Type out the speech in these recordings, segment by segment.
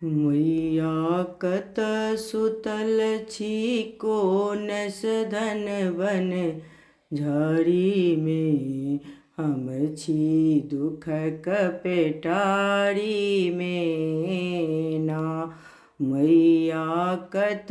मैया कत सुतल छी कोन सधन बन झाड़ी में। हम छी दुखक पेटारी में ना। मैया कत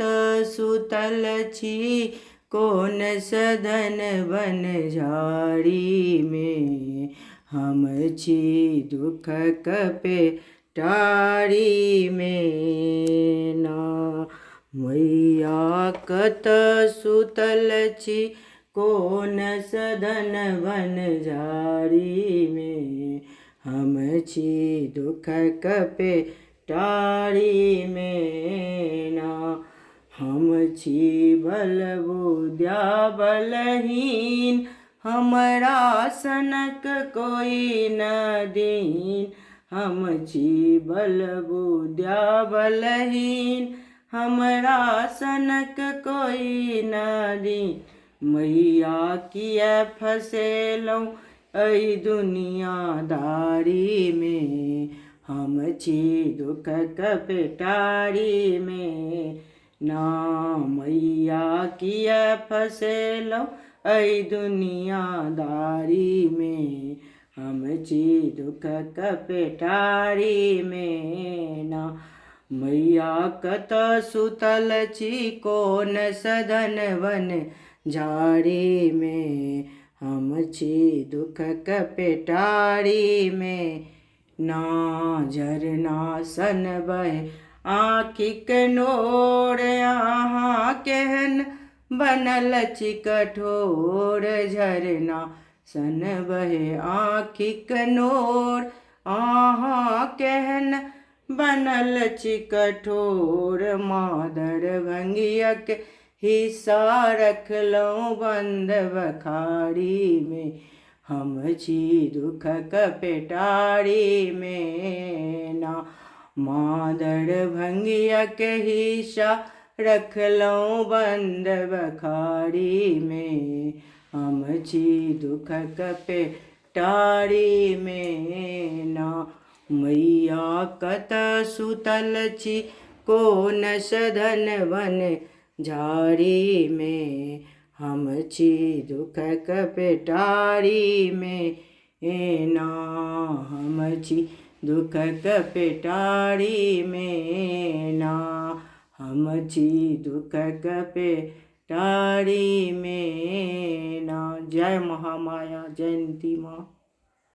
सुतल छी कोन सधन बन झाड़ी में। हम छी दुखक पेटारी में ना। मैया कत सुतल छी कोन सधन बन झाड़ी में। हम छी दुखक पेटारी में ना। हम छी बलबुद्या बलहीन हमरा सनक कोई न दीन। हम छी बलबुद्या बलहीन हमरा सनक कोई न दीन। मैया किया फसेलौं एहि दुनियादारी में। हम छी दुखक पेटारी में ना। मैया किया फसेलौं एहि दुनियादारी में। हम छी दुखक पेटारी में ना। मैया कत सुतल छी कोन सधन बन झाड़ी में। हम छी दुखक पेटारी में ना। झरना सन बहे आँखिक नोर अहाँ केहन बनल छी कठोर। झरना सन बहे आँखिक नोर अहाँ केहन बनल छी कठोर। माँ दरभंगियक हिस्सा रखलौं बंद बखारी में। हम छी दुखक पेटारी में ना। माँ दरभंगियक हिस्सा रखलौं बंद बखारी में। हम छी दुखक पेटारी में ना। मैया कत सुतल छी कोन सधन बन झाड़ी में। हम छी दुखक पेटारी में ना। हम छी दुखक पेटारी में ना। हम छी दुखक पेटारी में ना। जय महामाया जयंती माँ।